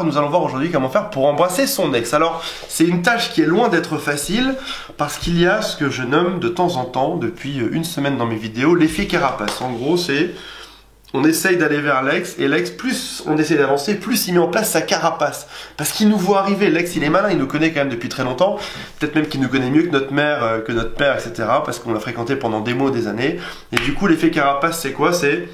Nous allons voir aujourd'hui comment faire pour embrasser son ex. Alors, c'est une tâche qui est loin d'être facile parce qu'il y a ce que je nomme de temps en temps, depuis une semaine dans mes vidéos, l'effet carapace. En gros, c'est on essaye d'aller vers l'ex et l'ex, plus on essaie d'avancer, plus il met en place sa carapace. Parce qu'il nous voit arriver. L'ex, il est malin, il nous connaît quand même depuis très longtemps. Peut-être même qu'il nous connaît mieux que notre mère, que notre père, etc. Parce qu'on l'a fréquenté pendant des mois, des années. Et du coup, l'effet carapace, c'est quoi? C'est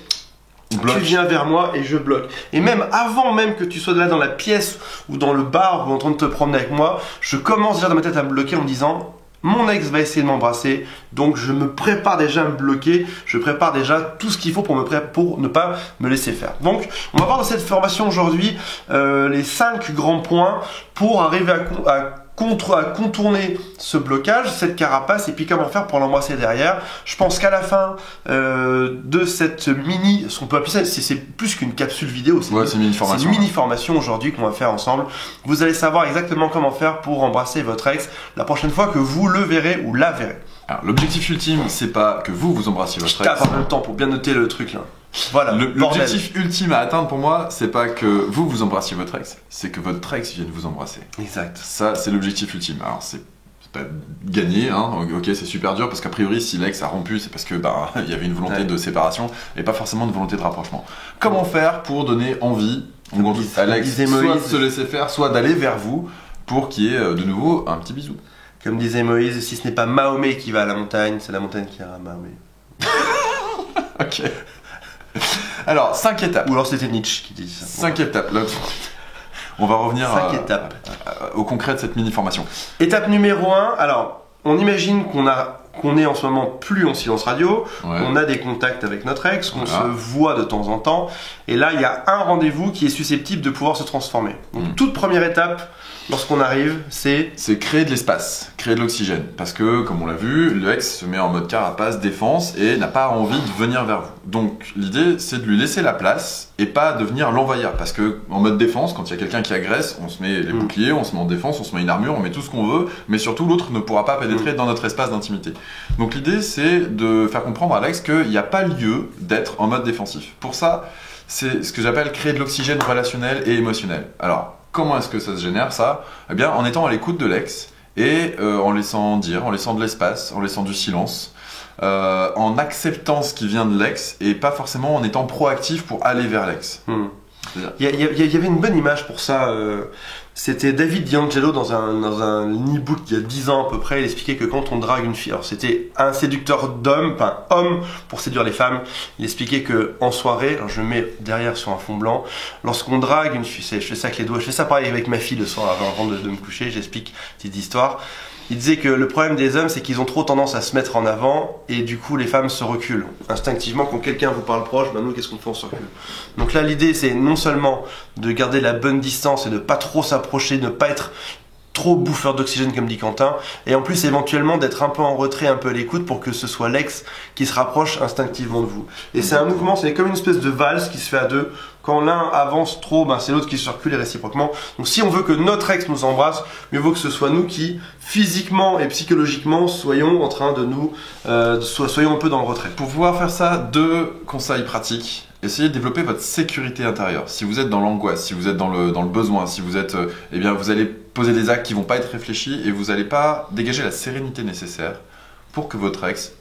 tu viens vers moi et je bloque. Et même avant même que tu sois là dans la pièce ou dans le bar ou en train de te promener avec moi, je commence déjà dans ma tête à me bloquer en me disant mon ex va essayer de m'embrasser, donc je me prépare déjà à me bloquer, je prépare déjà tout ce qu'il faut pour ne pas me laisser faire. Donc on va voir dans cette formation aujourd'hui les 5 grands points pour arriver à contourner ce blocage, cette carapace, et puis comment faire pour l'embrasser derrière. Je pense qu'à la fin de cette mini, ce qu'on peut appeler ça, c'est plus qu'une capsule vidéo, c'est une mini formation aujourd'hui qu'on va faire ensemble. Vous allez savoir exactement comment faire pour embrasser votre ex la prochaine fois que vous le verrez ou la verrez. Alors l'objectif ultime, c'est pas que vous embrassiez votre ex. En même temps pour bien noter le truc là. Voilà. L'objectif ultime à atteindre pour moi, c'est pas que vous embrassiez votre ex, c'est que votre ex vienne vous embrasser. Exact. Ça, c'est l'objectif ultime. Alors c'est pas gagné, hein. Ok, c'est super dur parce qu'a priori, si l'ex a rompu, c'est parce que il y avait une volonté de séparation et pas forcément de volonté de rapprochement. Comment faire pour donner envie à l'ex, soit de se laisser faire, soit d'aller vers vous pour qu'il y ait de nouveau un petit bisou. Comme disait Moïse, si ce n'est pas Mahomet qui va à la montagne, c'est la montagne qui ira à Mahomet. Ok. Alors, 5 étapes. Ou alors c'était Nietzsche qui dit ça. 5 étapes. Là, on va revenir au concret de cette mini-formation. Étape numéro 1, alors, on imagine qu'on est en ce moment plus en silence radio, on a des contacts avec notre ex, qu'on se voit de temps en temps, et là, il y a un rendez-vous qui est susceptible de pouvoir se transformer. Donc, toute première étape, lorsqu'on arrive, c'est créer de l'espace, créer de l'oxygène. Parce que, comme on l'a vu, l'ex se met en mode carapace, défense, et n'a pas envie de venir vers vous. Donc, l'idée, c'est de lui laisser la place, et pas de venir l'envahir. Parce que, en mode défense, quand il y a quelqu'un qui agresse, on se met les boucliers, on se met en défense, on se met une armure, on met tout ce qu'on veut, mais surtout, l'autre ne pourra pas pénétrer dans notre espace d'intimité. Donc, l'idée, c'est de faire comprendre à l'ex qu'il n'y a pas lieu d'être en mode défensif. Pour ça, c'est ce que j'appelle créer de l'oxygène relationnel et émotionnel. Alors, comment est-ce que ça se génère ça? Eh bien, en étant à l'écoute de l'ex et en laissant dire, en laissant de l'espace, en laissant du silence, en acceptant ce qui vient de l'ex et pas forcément en étant proactif pour aller vers l'ex. Il y avait une bonne image pour ça. C'était David D'Angelo dans un e-book il y a 10 ans à peu près. Il expliquait que quand on drague une fille, alors c'était un séducteur d'hommes, enfin homme pour séduire les femmes. Il expliquait que en soirée, alors je le mets derrière sur un fond blanc, lorsqu'on drague une fille, je fais ça avec les doigts, je fais ça pareil avec ma fille le soir avant de me coucher. J'explique cette histoire. Il disait que le problème des hommes, c'est qu'ils ont trop tendance à se mettre en avant et du coup les femmes se reculent. Instinctivement, quand quelqu'un vous parle proche, nous qu'est-ce qu'on fait? On se recule. Donc là l'idée c'est non seulement de garder la bonne distance et de pas trop s'approcher, de ne pas être trop bouffeur d'oxygène comme dit Quentin, et en plus éventuellement d'être un peu en retrait, un peu à l'écoute pour que ce soit l'ex qui se rapproche instinctivement de vous. Et c'est un mouvement, c'est comme une espèce de valse qui se fait à deux. Quand l'un avance trop, c'est l'autre qui se recule et réciproquement. Donc si on veut que notre ex nous embrasse, mieux vaut que ce soit nous qui, physiquement et psychologiquement, soyons en train de nous... soyons un peu dans le retrait. Pour pouvoir faire ça, 2 conseils pratiques. Essayez de développer votre sécurité intérieure. Si vous êtes dans l'angoisse, si vous êtes dans le besoin, si vous êtes... eh bien, vous allez poser des actes qui vont pas être réfléchis et vous n'allez pas dégager la sérénité nécessaire pour que votre ex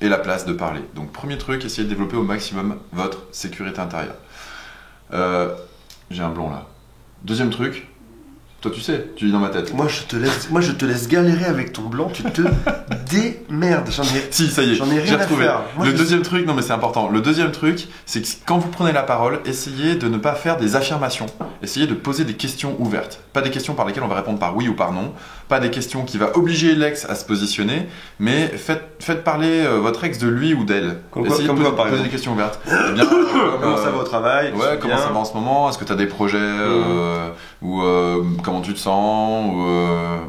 ait la place de parler. Donc, premier truc, essayez de développer au maximum votre sécurité intérieure. J'ai un blond là. Deuxième truc, toi tu sais, tu lis dans ma tête. Moi je te laisse galérer avec ton blanc, tu te démerdes. Si, ça y est, j'en ai rien à faire. Le deuxième truc, non mais c'est important. Le deuxième truc, c'est que quand vous prenez la parole, essayez de ne pas faire des affirmations. Essayez de poser des questions ouvertes. Pas des questions par lesquelles on va répondre par oui ou par non. Pas des questions qui vont obliger l'ex à se positionner, mais faites parler votre ex de lui ou d'elle. Essayez de poser des questions ouvertes. Eh bien, comment ça va au travail? Ouais, comment ça va en ce moment? Est-ce que tu as des projets ou comment tu te sens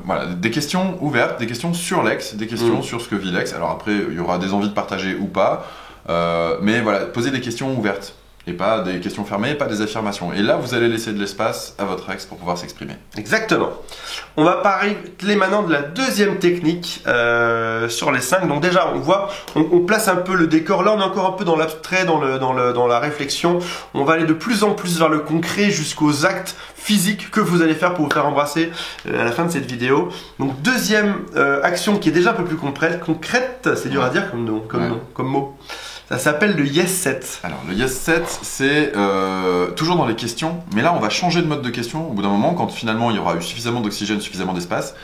voilà, des questions ouvertes, des questions sur l'ex, des questions sur ce que vit l'ex. Alors après, il y aura des envies de partager ou pas, mais voilà, posez des questions ouvertes. Et pas des questions fermées, pas des affirmations. Et là, vous allez laisser de l'espace à votre ex pour pouvoir s'exprimer. Exactement. On va parler maintenant de la deuxième technique sur les 5. Donc déjà, on voit, on place un peu le décor. Là, on est encore un peu dans l'abstrait, dans la réflexion. On va aller de plus en plus vers le concret jusqu'aux actes physiques que vous allez faire pour vous faire embrasser à la fin de cette vidéo. Donc deuxième action qui est déjà un peu plus concrète, c'est dur à dire comme mot. Ça s'appelle le Yes Set. Alors, le Yes Set, c'est toujours dans les questions, mais là, on va changer de mode de question. Au bout d'un moment, quand finalement, il y aura eu suffisamment d'oxygène, suffisamment d'espace,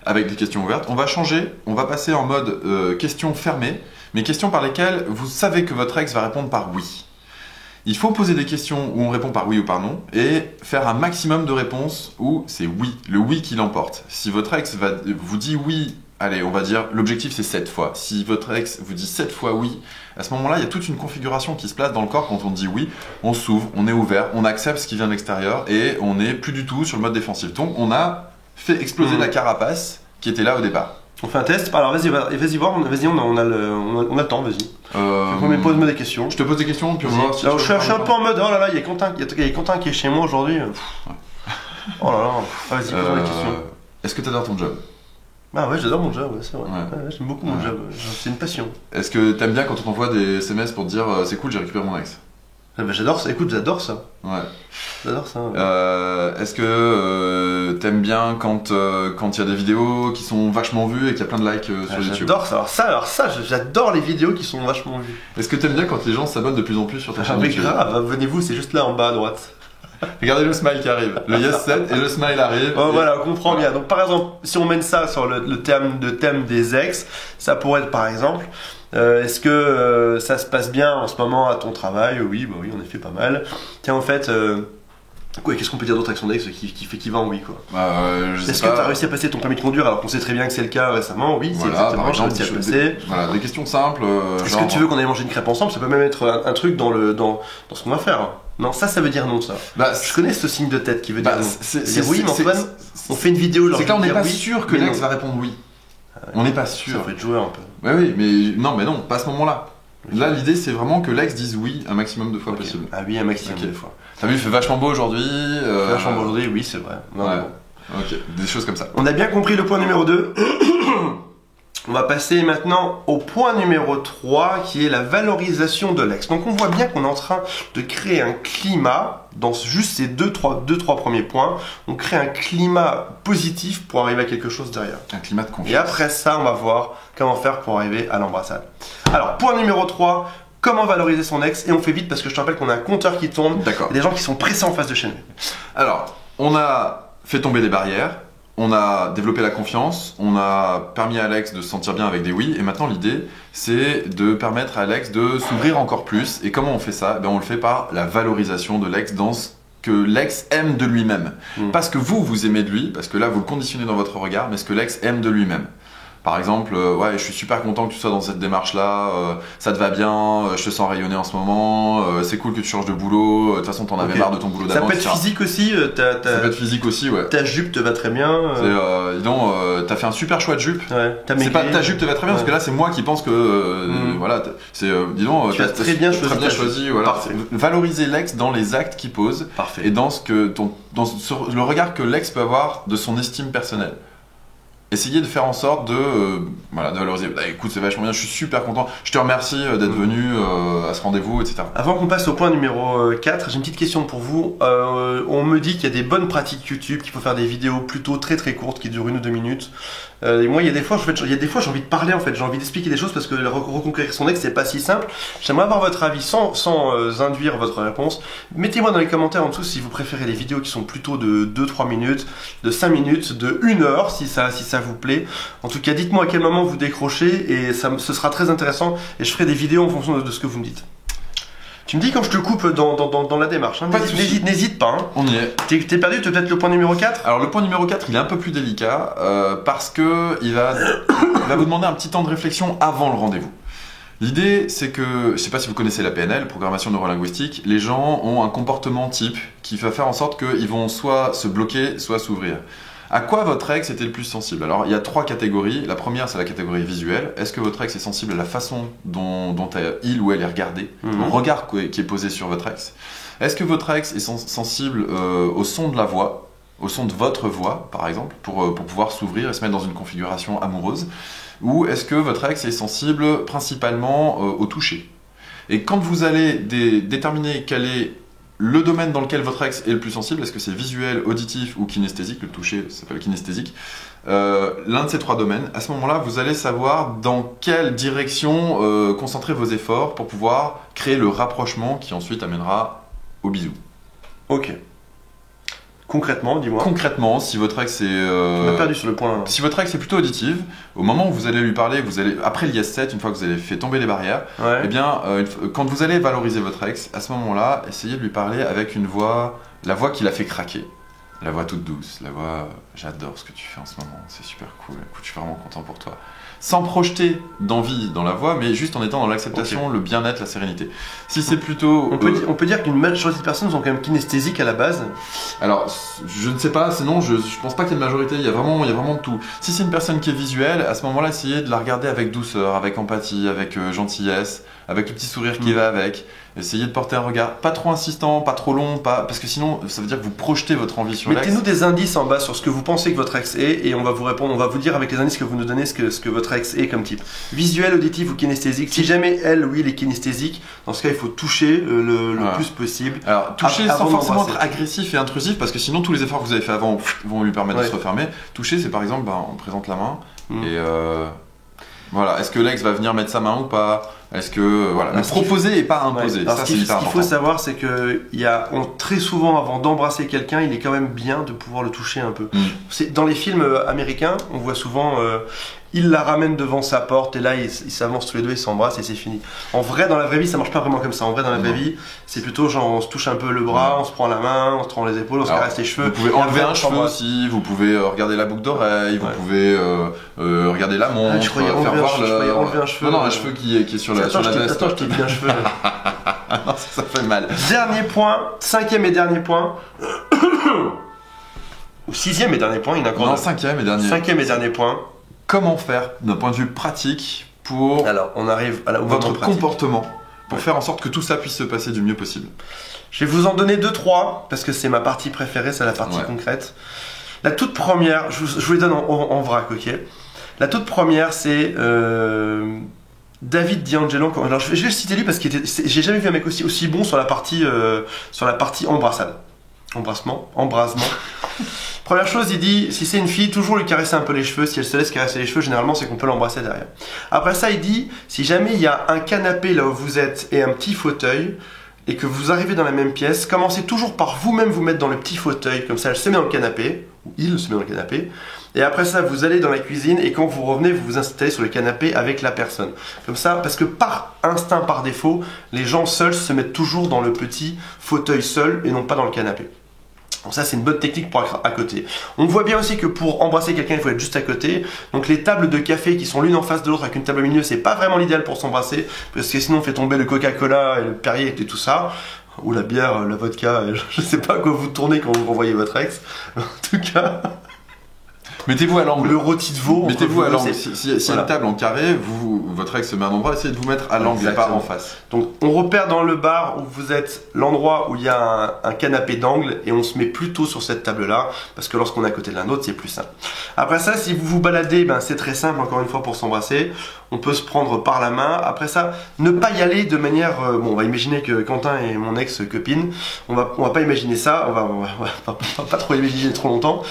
avec des questions ouvertes, on va changer, on va passer en mode questions fermées, mais questions par lesquelles vous savez que votre ex va répondre par oui. Il faut poser des questions où on répond par oui ou par non, et faire un maximum de réponses où c'est oui, le oui qui l'emporte. Si votre ex vous dit oui, allez, on va dire, l'objectif c'est 7 fois. Si votre ex vous dit 7 fois oui, à ce moment-là, il y a toute une configuration qui se place dans le corps quand on dit oui. On s'ouvre, on est ouvert, on accepte ce qui vient de l'extérieur et on n'est plus du tout sur le mode défensif. Donc, on a fait exploser la carapace qui était là au départ. On fait un test. Alors, vas-y voir. Vas-y, on a le temps, vas-y. Pose-moi des questions. Je te pose des questions, puis on va voir si je suis un peu en mode, oh là là, il y a Quentin qui est chez moi aujourd'hui. Oh là là, vas-y, pose-moi des questions. Est-ce que tu adores ton job? Ah ouais, j'adore mon job, c'est vrai. Ouais, j'aime beaucoup mon job, c'est une passion. Est-ce que t'aimes bien quand on t'envoie des SMS pour te dire c'est cool, j'ai récupéré mon ex? J'adore ça, écoute, j'adore ça. Ouais. J'adore ça. Ouais. Est-ce que t'aimes bien quand il y a des vidéos qui sont vachement vues et qu'il y a plein de likes sur YouTube? J'adore ça. Alors ça, j'adore les vidéos qui sont vachement vues. Est-ce que t'aimes bien quand les gens s'abonnent de plus en plus sur ta chaîne mais YouTube? grave, venez-vous, c'est juste là en bas à droite. Regardez le smile qui arrive. Le Yes Set et le smile arrive. Oh, voilà, on comprend bien. Donc par exemple, si on mène ça sur le thème des ex, ça pourrait être par exemple, est-ce que ça se passe bien en ce moment à ton travail? Oui, bah oui, en effet, pas mal. Tiens, en fait, qu'est-ce qu'on peut dire d'autre avec son ex qui va en oui, quoi? Est-ce que tu as réussi à passer ton permis de conduire alors qu'on sait très bien que c'est le cas récemment? Oui, c'est exactement, j'ai réussi à passer. Voilà, des questions simples. Est-ce que tu veux qu'on aille manger une crêpe ensemble? Ça peut même être un truc dans ce qu'on va faire. Non, ça veut dire non, ça. Je connais ce signe de tête qui veut dire non. C'est oui, mais Antoine, on fait une vidéo. C'est que là, on n'est pas sûr que l'ex va répondre oui. On n'est pas sûr. Ça fait jouer un peu. Oui, mais non, pas à ce moment-là. Là, l'idée, c'est vraiment que l'ex dise oui un maximum de fois possible. Ah oui, un maximum de fois. T'as vu, il fait vachement beau aujourd'hui. Vachement beau aujourd'hui, oui, c'est vrai. Non, ouais. Ok, des choses comme ça. On a bien compris le point numéro 2. On va passer maintenant au point numéro 3 qui est la valorisation de l'ex. Donc on voit bien qu'on est en train de créer un climat dans juste ces deux, trois premiers points. On crée un climat positif pour arriver à quelque chose derrière. Un climat de confiance. Et après ça, on va voir comment faire pour arriver à l'embrassade. Alors, point numéro 3, comment valoriser son ex. Et on fait vite parce que je te rappelle qu'on a un compteur qui tourne. D'accord. Il y a des gens qui sont pressés en face de chez nous. Alors, on a fait tomber des barrières. On a développé la confiance, on a permis à Alex de se sentir bien avec des oui, et maintenant l'idée c'est de permettre à Alex de s'ouvrir encore plus. Et comment on fait ça? On le fait par la valorisation de l'ex dans ce que l'ex aime de lui-même. Parce que vous aimez de lui, parce que là vous le conditionnez dans votre regard, mais ce que l'ex aime de lui-même. Par exemple, ouais, je suis super content que tu sois dans cette démarche-là, ça te va bien, je te sens rayonner en ce moment, c'est cool que tu changes de boulot, de toute façon t'en avais marre de ton boulot d'avant. Ça peut être physique aussi, ça peut être physique aussi, ouais. Ta jupe te va très bien. Dis donc, t'as fait un super choix de jupe. Ouais, c'est pas ta jupe te va très bien, parce que là c'est moi qui pense que, voilà, c'est, dis donc, tu as très bien choisi, voilà. Valoriser l'ex dans les actes qu'il pose. Parfait. Et dans le regard que l'ex peut avoir de son estime personnelle. Essayez de faire en sorte de valoriser. Bah, écoute, c'est vachement bien, je suis super content. Je te remercie d'être venu à ce rendez-vous, etc. Avant qu'on passe au point numéro 4, j'ai une petite question pour vous. On me dit qu'il y a des bonnes pratiques YouTube, qu'il faut faire des vidéos plutôt très courtes qui durent 1 ou 2 minutes. Et moi, il y a des fois, j'ai envie de parler en fait, j'ai envie d'expliquer des choses parce que reconquérir son ex, c'est pas si simple. J'aimerais avoir votre avis sans induire votre réponse. Mettez-moi dans les commentaires en dessous si vous préférez les vidéos qui sont plutôt de 2-3 minutes, de 5 minutes, de 1 heure si ça vous plaît. En tout cas, dites-moi à quel moment vous décrochez et ce sera très intéressant et je ferai des vidéos en fonction de ce que vous me dites. Tu me dis quand je te coupe dans la démarche, hein. N'hésite pas. Hein. On y est. T'es perdu, peut-être le point numéro 4? Alors le point numéro 4, il est un peu plus délicat parce que il va vous demander un petit temps de réflexion avant le rendez-vous. L'idée, c'est que, je sais pas si vous connaissez la PNL, programmation neurolinguistique, les gens ont un comportement type qui va faire en sorte qu'ils vont soit se bloquer, soit s'ouvrir. À quoi votre ex était le plus sensible? Alors, il y a 3 catégories. La première, c'est la catégorie visuelle. Est-ce que votre ex est sensible à la façon dont il ou elle est regardé, au regard qui est posé sur votre ex? Est-ce que votre ex est sensible au son de la voix, au son de votre voix, par exemple, pour pouvoir s'ouvrir et se mettre dans une configuration amoureuse? Ou est-ce que votre ex est sensible principalement au toucher? Et quand vous allez déterminer quel est le domaine dans lequel votre ex est le plus sensible, est-ce que c'est visuel, auditif ou kinesthésique? Le toucher s'appelle kinesthésique. L'un de ces 3 domaines, à ce moment-là, vous allez savoir dans quelle direction concentrer vos efforts pour pouvoir créer le rapprochement qui ensuite amènera au bisou. Ok. Concrètement, dis-moi. Concrètement, si votre ex est... On a perdu sur le point. Si votre ex est plutôt auditive, au moment où vous allez lui parler, après l'IS7, une fois que vous avez fait tomber les barrières, ouais. Eh bien, quand vous allez valoriser votre ex, à ce moment-là, essayez de lui parler avec une voix, la voix qui l'a fait craquer. La voix toute douce, la voix « j'adore ce que tu fais en ce moment, c'est super cool, écoute, je suis vraiment content pour toi ». Sans projeter d'envie dans la voix, mais juste en étant dans l'acceptation, le bien-être, la sérénité. Si c'est plutôt... On peut dire qu'une majorité de personnes sont quand même kinesthésiques à la base. Alors, je ne sais pas, sinon je pense pas qu'il y ait une majorité, il y a vraiment de tout. Si c'est une personne qui est visuelle, à ce moment-là, essayez de la regarder avec douceur, avec empathie, avec gentillesse, avec le petit sourire qui va avec. Essayez de porter un regard pas trop insistant, pas trop long, parce que sinon ça veut dire que vous projetez votre envie sur l'ex. Mettez-nous des indices en bas sur ce que vous pensez que votre ex est et on va vous répondre, on va vous dire avec les indices que vous nous donnez ce que votre ex est comme type. Visuel, auditif ou kinesthésique. Si jamais elle ou il est kinesthésique, dans ce cas il faut toucher le plus possible. Alors toucher sans forcément être agressif et intrusif parce que sinon tous les efforts que vous avez fait avant vont lui permettre de se refermer. Toucher c'est par exemple, on présente la main et voilà, est-ce que l'ex va venir mettre sa main ou pas? Est-ce que voilà, proposer et pas imposer. Ça, ce qu'il faut savoir, c'est que très souvent, avant d'embrasser quelqu'un, il est quand même bien de pouvoir le toucher un peu. Dans les films américains, on voit souvent, il la ramène devant sa porte et là, ils s'avancent tous les deux, ils s'embrassent et c'est fini. En vrai, dans la vraie vie, ça marche pas vraiment comme ça. En vrai, dans la vraie vie, c'est plutôt genre, on se touche un peu le bras, on se prend la main, on se prend les épaules, on se caresse les cheveux. Vous pouvez enlever un cheveu aussi, vous pouvez regarder la boucle d'oreille, vous pouvez regarder la montre, faire voir un cheveu. Non, un cheveu qui est sur la veste. Attends, je t'ai dit un cheveu. Non, ça fait mal. Dernier point, 5e et dernier point. Ou 6e et dernier point, il y en a encore. Non, 5e et dernier. 5e et dernier point. Comment faire d'un point de vue pratique pour on arrive à votre comportement pour faire en sorte que tout ça puisse se passer du mieux possible? Je vais vous en donner 2-3 parce que c'est ma partie préférée, c'est la partie concrète. La toute première, je vous les donne en vrac, ok? La toute première, c'est David D'Angelo. Alors je vais le citer lui parce que j'ai jamais vu un mec aussi bon sur la partie embrassade. Embrasement. Première chose, il dit, si c'est une fille, toujours lui caresser un peu les cheveux. Si elle se laisse caresser les cheveux, généralement, c'est qu'on peut l'embrasser derrière. Après ça, il dit, si jamais il y a un canapé là où vous êtes et un petit fauteuil, et que vous arrivez dans la même pièce, commencez toujours par vous-même vous mettre dans le petit fauteuil, comme ça elle se met dans le canapé, ou il se met dans le canapé, et après ça, vous allez dans la cuisine, et quand vous revenez, vous vous installez sur le canapé avec la personne. Comme ça, parce que par instinct, par défaut, les gens seuls se mettent toujours dans le petit fauteuil seul, et non pas dans le canapé. Donc ça c'est une bonne technique pour être à côté. On voit bien aussi que pour embrasser quelqu'un il faut être juste à côté. Donc les tables de café qui sont l'une en face de l'autre avec une table au milieu, c'est pas vraiment l'idéal pour s'embrasser parce que sinon on fait tomber le Coca-Cola et le Perrier et tout ça. Ou la bière, la vodka, je sais pas à quoi vous tournez quand vous revoyez votre ex. En tout cas... Mettez-vous à l'angle. Le rôti de veau. Mettez-vous à l'angle. Si y a une table en carré, votre ex se met à un endroit, essayez de vous mettre à l'angle et pas en face. Donc on repère dans le bar où vous êtes l'endroit où il y a un canapé d'angle et on se met plutôt sur cette table-là parce que lorsqu'on est à côté de l'un autre, c'est plus simple. Après ça, si vous vous baladez, c'est très simple encore une fois pour s'embrasser. On peut se prendre par la main. Après ça, ne pas y aller de manière... on va imaginer que Quentin est mon ex-copine. On va pas imaginer ça. On va pas trop imaginer trop longtemps.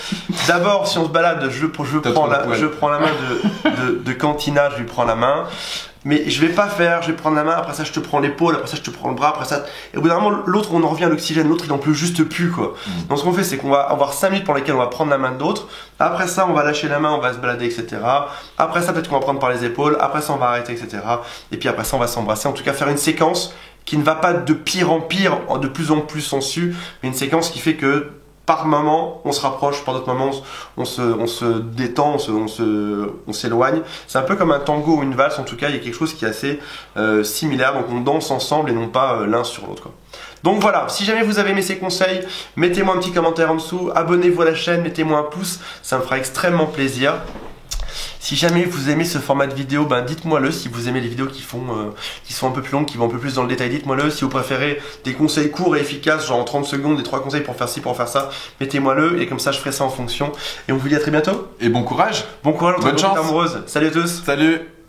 D'abord, si on se balade, je prends la main de Cantina, je lui prends la main. Mais je vais prendre la main, après ça je te prends l'épaule, après ça je te prends le bras, après ça... Et au bout d'un moment, l'autre, on en revient à l'oxygène, l'autre il en peut juste plus quoi. Donc ce qu'on fait, c'est qu'on va avoir 5 minutes pour lesquelles on va prendre la main de l'autre. Après ça, on va lâcher la main, on va se balader, etc. Après ça, peut-être qu'on va prendre par les épaules, après ça on va arrêter, etc. Et puis après ça, on va s'embrasser. En tout cas, faire une séquence qui ne va pas de pire en pire, de plus en plus sensu, mais une séquence qui fait que par moment on se rapproche, par d'autres moments on se détend, on s'éloigne. C'est un peu comme un tango ou une valse, en tout cas il y a quelque chose qui est assez similaire, donc on danse ensemble et non pas l'un sur l'autre, quoi. Donc voilà, si jamais vous avez aimé ces conseils, mettez-moi un petit commentaire en dessous, abonnez-vous à la chaîne, mettez-moi un pouce, ça me fera extrêmement plaisir. Si jamais vous aimez ce format de vidéo, ben dites-moi-le. Si vous aimez les vidéos qui sont un peu plus longues, qui vont un peu plus dans le détail, dites-moi-le. Si vous préférez des conseils courts et efficaces, genre en 30 secondes, des 3 conseils pour faire ci, pour faire ça, mettez-moi-le. Et comme ça, je ferai ça en fonction. Et on vous dit à très bientôt. Et bon courage. Bon courage, bonne chance amoureuse. Salut à tous. Salut.